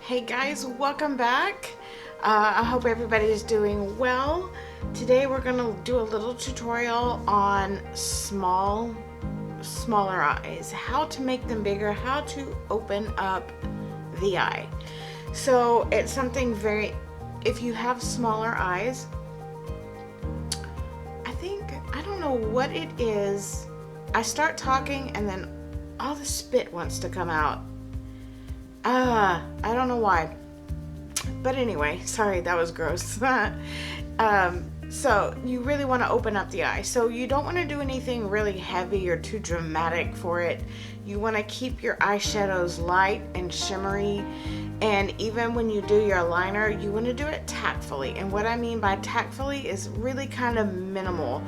Hey guys, welcome back. I hope everybody is doing well. Today we're going to do a little tutorial on smaller eyes, how to make them bigger, how to open up the eye. So it's something if you have smaller eyes, I don't know what it is. I start talking and then all the spit wants to come out. I don't know why. But anyway, sorry, that was gross. So you really want to open up the eye. So you don't want to do anything really heavy or too dramatic for it. You want to keep your eyeshadows light and shimmery. And even when you do your liner, you want to do it tactfully. And what I mean by tactfully is really kind of minimal.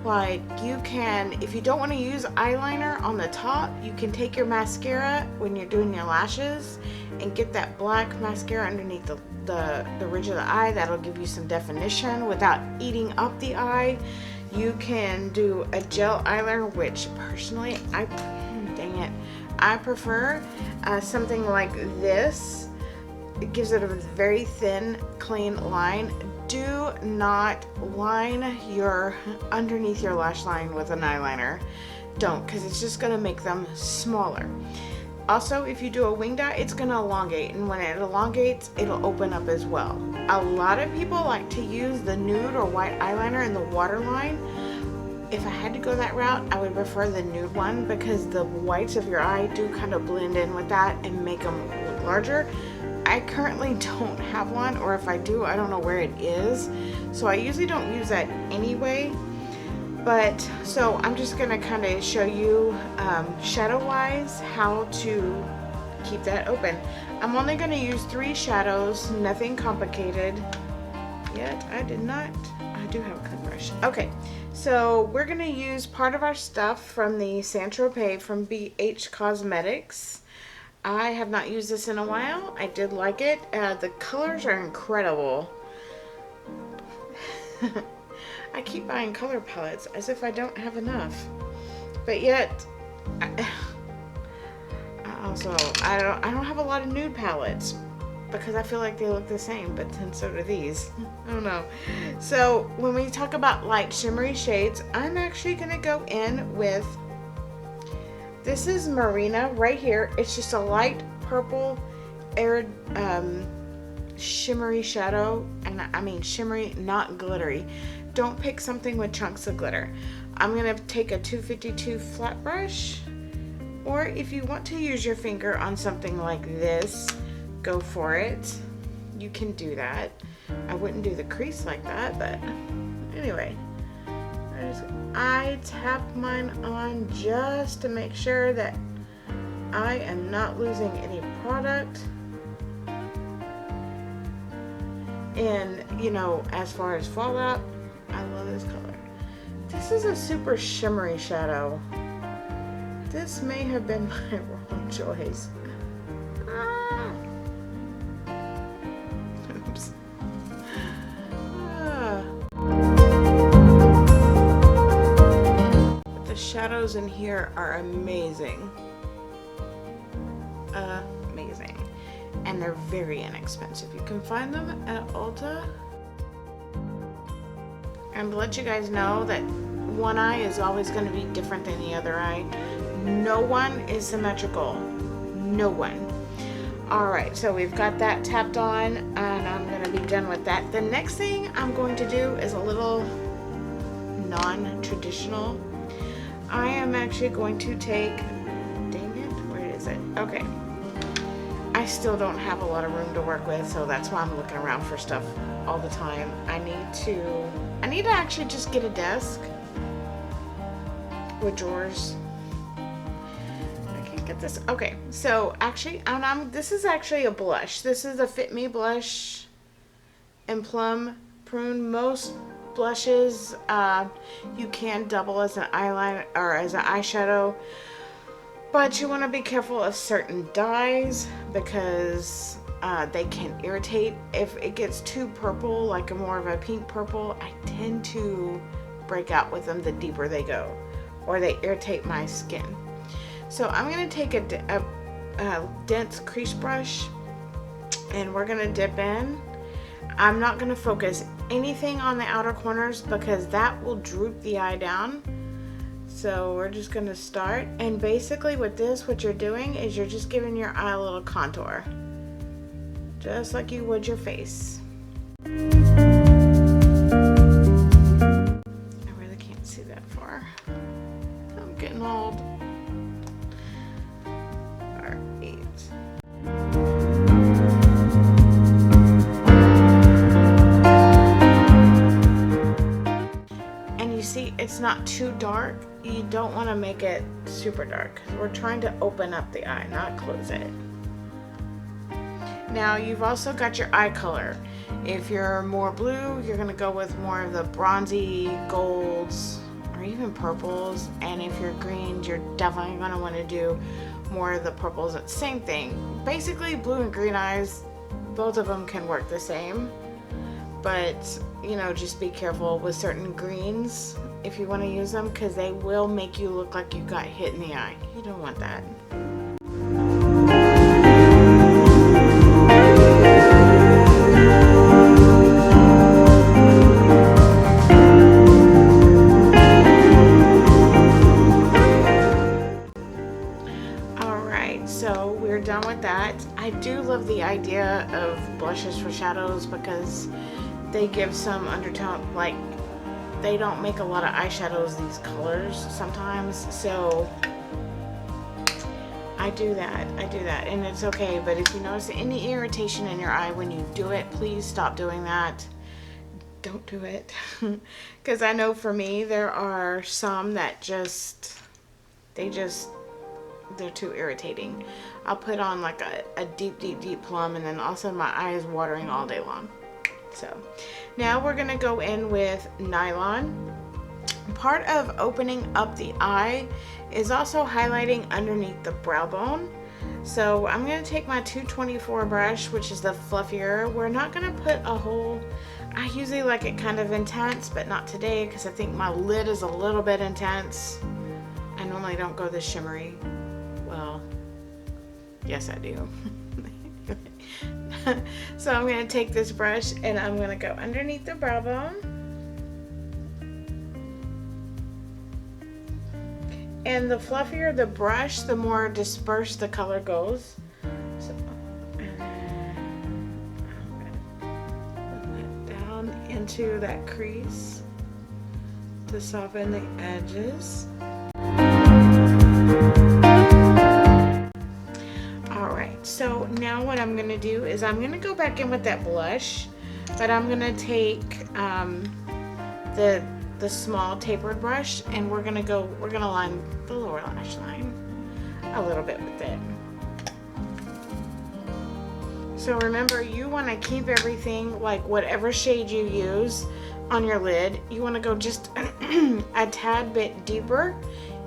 Like you can, if you don't want to use eyeliner on the top, you can take your mascara when you're doing your lashes and get that black mascara underneath the ridge of the eye. That'll give you some definition without eating up the eye. You can do a gel eyeliner, which personally, I prefer something like this. It gives it a very thin, clean line. Do not line underneath your lash line with an eyeliner. Don't, because it's just going to make them smaller. Also, if you do a winged eye, it's going to elongate, and when it elongates, it'll open up as well. A lot of people like to use the nude or white eyeliner in the waterline. If I had to go that route, I would prefer the nude one because the whites of your eye do kind of blend in with that and make them look larger. I currently don't have one, or if I do, I don't know where it is. So I usually don't use that anyway. But so I'm just gonna kind of show you shadow wise how to keep that open. I'm only gonna use 3 shadows, nothing complicated. Yet I do have a cut brush. Okay, so we're gonna use part of our stuff from the Tropez from BH Cosmetics. I have not used this in a while. I did like it. The colors are incredible. I keep buying color palettes as if I don't have enough. But yet, I don't have a lot of nude palettes because I feel like they look the same, but then so do these. I don't know. So when we talk about light shimmery shades, I'm actually gonna go in with, this is Marina right here. It's just a light purple shimmery shadow, and I mean shimmery, not glittery. Don't pick something with chunks of glitter. I'm gonna take a 252 flat brush, or if you want to use your finger on something like this, go for it. You can do that. I wouldn't do the crease like that, but anyway. I tap mine on just to make sure that I am not losing any product. And you know, as far as fallout, I love this color. This is a super shimmery shadow. This may have been my wrong choice. Oops. The shadows in here are amazing. Amazing. And they're very inexpensive. You can find them at Ulta. And to let you guys know that one eye is always going to be different than the other eye. No one is symmetrical. No one. Alright, so we've got that tapped on, and I'm going to be done with that. The next thing I'm going to do is a little non-traditional. I am actually going to take, dang it, where is it? Okay. I still don't have a lot of room to work with, so that's why I'm looking around for stuff all the time. I need to actually just get a desk with drawers. I can't get this. Okay, so actually, this is actually a blush. This is a Fit Me blush in Plum Prune. Most blushes you can double as an eyeliner or as an eyeshadow, but you want to be careful of certain dyes because they can irritate. If it gets too purple, like a more of a pink purple, I tend to break out with them the deeper they go, or they irritate my skin. So I'm going to take a dense crease brush and we're gonna dip in. I'm not gonna focus anything on the outer corners because that will droop the eye down. So we're just gonna start, and basically with this, what you're doing is you're just giving your eye a little contour, just like you would your face. I really can't see that far. I'm getting old. Alright. And you see, it's not too dark. You don't want to make it super dark. We're trying to open up the eye, not close it. Now you've also got your eye color. If you're more blue, you're going to go with more of the bronzy golds or even purples. And if you're greens, you're definitely going to want to do more of the purples. Same thing. Basically, blue and green eyes, both of them can work the same. But, you know, just be careful with certain greens if you want to use them, because they will make you look like you got hit in the eye. You don't want that. Alright, so we're done with that. I do love the idea of blushes for shadows because they give some undertone, like they don't make a lot of eyeshadows these colors sometimes, so I do that, and it's okay. But if you notice any irritation in your eye when you do it, please stop doing that. Don't do it. Because I know for me, there are some that they're too irritating. I'll put on like a deep plum, and then all of a sudden my eye is watering all day long. So now we're gonna go in with nylon. Part of opening up the eye is also highlighting underneath the brow bone. So I'm gonna take my 224 brush, which is the fluffier. We're not gonna put a whole, I usually like it kind of intense, but not today because I think my lid is a little bit intense. I normally don't go this shimmery. Well, yes I do. So I'm going to take this brush and I'm going to go underneath the brow bone. And the fluffier the brush, the more dispersed the color goes. So I'm going to put that down into that crease to soften the edges. So now what I'm going to do is I'm going to go back in with that blush, but I'm going to take the small tapered brush, and we're going to line the lower lash line a little bit with it. So remember, you want to keep everything, like whatever shade you use on your lid, you want to go just a tad bit deeper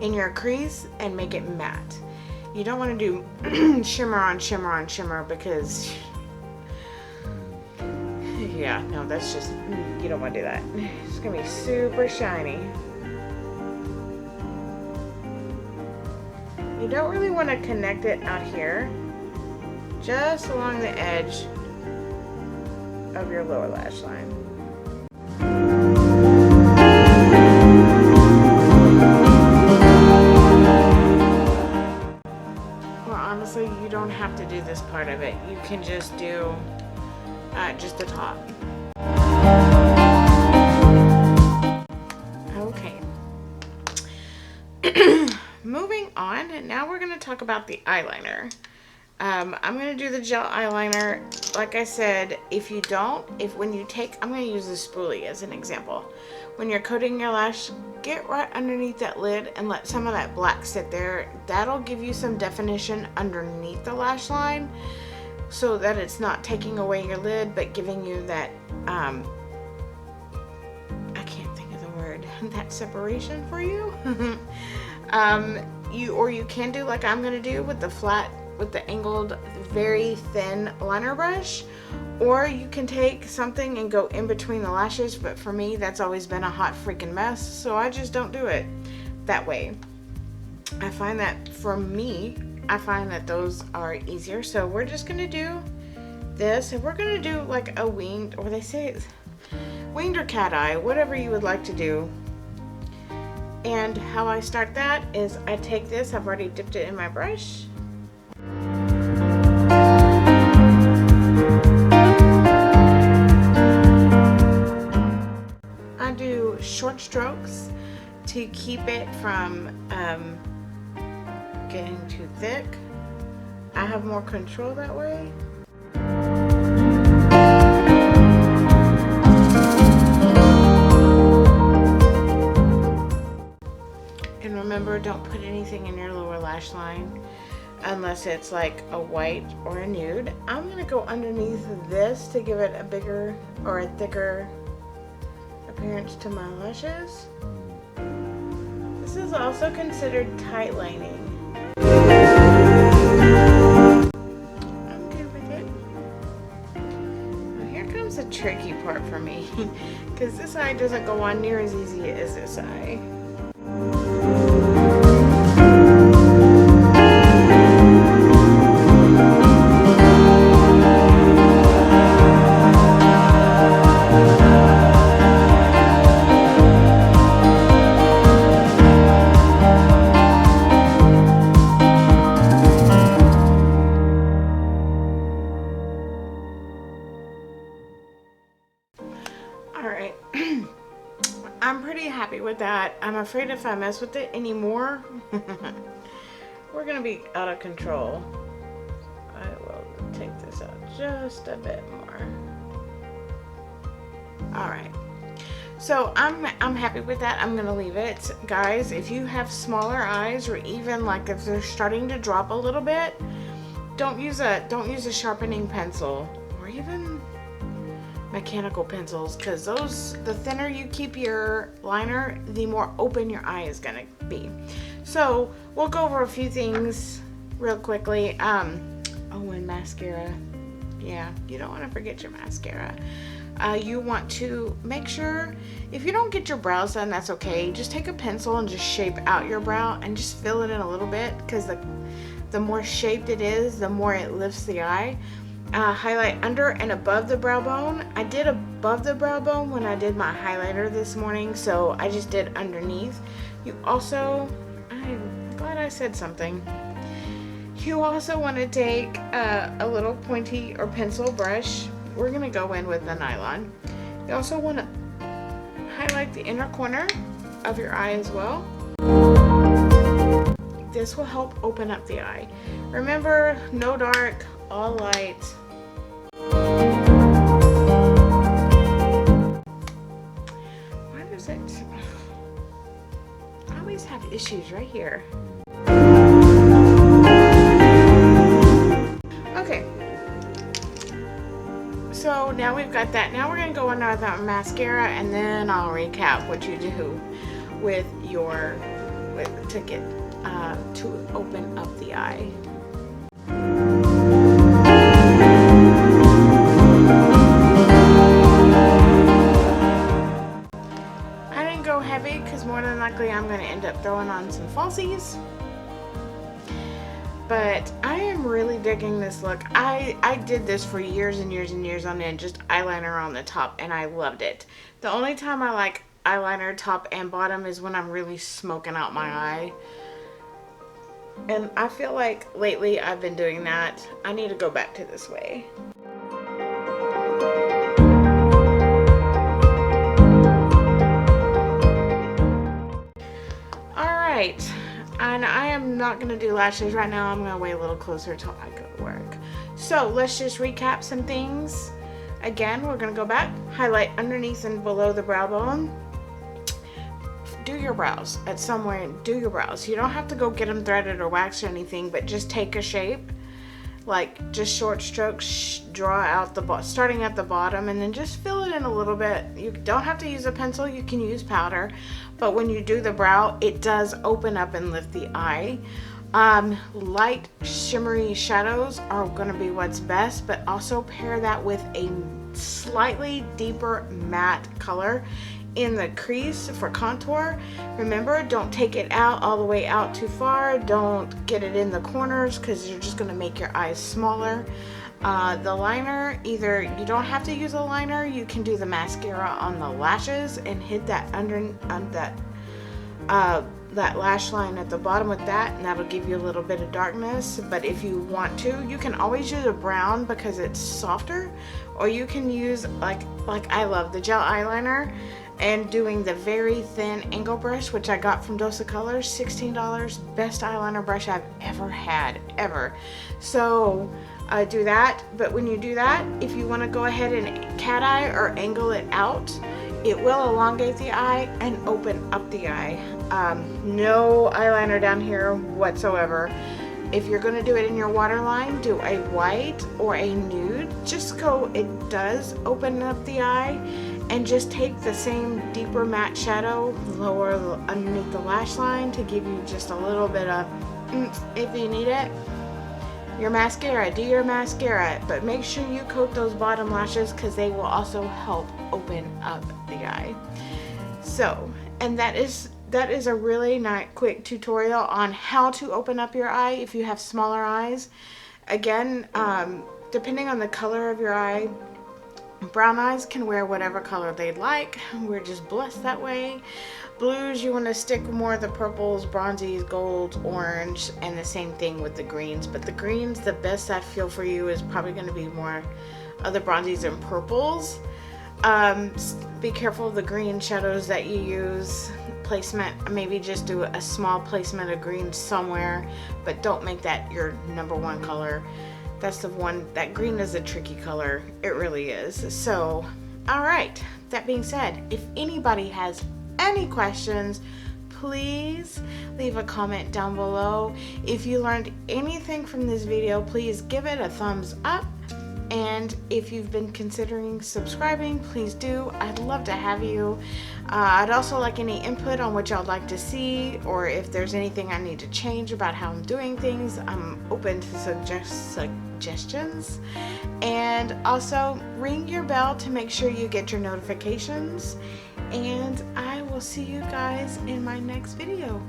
in your crease and make it matte. You don't want to do shimmer on shimmer on shimmer because, yeah, no, that's just, you don't want to do that. It's going to be super shiny. You don't really want to connect it out here, just along the edge of your lower lash line. Honestly, you don't have to do this part of it. You can just do just the top. Okay. Moving on, now we're going to talk about the eyeliner. I'm going to do the gel eyeliner. Like I said, when you take, I'm going to use the spoolie as an example. When you're coating your lash, get right underneath that lid and let some of that black sit there. That'll give you some definition underneath the lash line so that it's not taking away your lid, but giving you that, I can't think of the word, that separation for you. You can do like I'm going to do with the angled, very thin liner brush, or you can take something and go in between the lashes, but for me that's always been a hot freaking mess, so I just don't do it that way. I find that for me, I find that those are easier, so we're just gonna do this, and we're gonna do like a winged, or they say it's winged or cat eye, whatever you would like to do. And how I start that is I take this, I've already dipped it in my brush. I do short strokes to keep it from getting too thick. I have more control that way. And remember, don't put anything in your lower lash line unless it's like a white or a nude. I'm gonna go underneath this to give it a bigger or a thicker appearance to my lashes. This is also considered tight lining. I'm good with it. Now here comes the tricky part for me, because this eye doesn't go on near as easy as this eye. Alright, I'm pretty happy with that. I'm afraid if I mess with it anymore, we're going to be out of control. I will take this out just a bit more. Alright, so I'm happy with that. I'm going to leave it. Guys, if you have smaller eyes, or even like if they're starting to drop a little bit, don't use a sharpening pencil, or even mechanical pencils, because the thinner you keep your liner, the more open your eye is gonna be. So we'll go over a few things real quickly. Oh, and mascara. Yeah, you don't want to forget your mascara. You want to make sure, if you don't get your brows done, that's okay. Just take a pencil and just shape out your brow and just fill it in a little bit, because the more shaped it is, the more it lifts the eye. Highlight under and above the brow bone. I did above the brow bone when I did my highlighter this morning, so I just did underneath. You also, I'm glad I said something. You also want to take a little pointy or pencil brush. We're going to go in with the nylon. You also want to highlight the inner corner of your eye as well. This will help open up the eye. Remember, no dark, all light. Why does it? I always have issues right here. Okay. So now we've got that. Now we're going to go under that mascara, and then I'll recap what you do with your to get to open up the eye. I didn't go heavy because more than likely I'm going to end up throwing on some falsies. But I am really digging this look. I did this for years and years and years on end, just eyeliner on the top, and I loved it. The only time I like eyeliner top and bottom is when I'm really smoking out my eye. And I feel like lately I've been doing that. I need to go back to this way. Alright, and I am not going to do lashes right now. I'm going to wait a little closer till I go to work. So let's just recap some things. Again, we're going to go back, highlight underneath and below the brow bone. Do your brows at somewhere. Do your brows. You don't have to go get them threaded or waxed or anything, but just take a shape, like just short strokes. Draw out the starting at the bottom, and then just fill it in a little bit. You don't have to use a pencil. You can use powder, but when you do the brow, it does open up and lift the eye. Light shimmery shadows are going to be what's best, but also pair that with a slightly deeper matte color in the crease for contour. Remember, don't take it out all the way out too far. Don't get it in the corners, because you're just going to make your eyes smaller. The liner, either you don't have to use a liner, you can do the mascara on the lashes and hit that that lash line at the bottom with that, and that'll give you a little bit of darkness. But if you want to, you can always use a brown because it's softer, or you can use like I love the gel eyeliner and doing the very thin angle brush, which I got from Dose of Colors, $16, best eyeliner brush I've ever had, ever. So do that. But when you do that, if you want to go ahead and cat eye or angle it out, it will elongate the eye and open up the eye. No eyeliner down here whatsoever. If you're going to do it in your waterline, do a white or a nude. Just go, it does open up the eye. And just take the same deeper matte shadow, lower underneath the lash line to give you just a little bit of if you need it. Your mascara, do your mascara, but make sure you coat those bottom lashes because they will also help open up the eye. So, and that is a really nice quick tutorial on how to open up your eye if you have smaller eyes. Again, depending on the color of your eye, brown eyes can wear whatever color they'd like. We're just blessed that way. Blues, you want to stick more of the purples, bronzies, golds, orange, and the same thing with the greens. But the greens, the best I feel for you is probably going to be more of the bronzies and purples. Be careful of the green shadows that you use. Placement, maybe just do a small placement of green somewhere, but don't make that your #1 color. That's the one, that green is a tricky color. It really is. So, all right. That being said, if anybody has any questions, please leave a comment down below. If you learned anything from this video, please give it a thumbs up. And if you've been considering subscribing, please do. I'd love to have you. I'd also like any input on what y'all like to see, or if there's anything I need to change about how I'm doing things. I'm open to suggestions. And also ring your bell to make sure you get your notifications. And I will see you guys in my next video.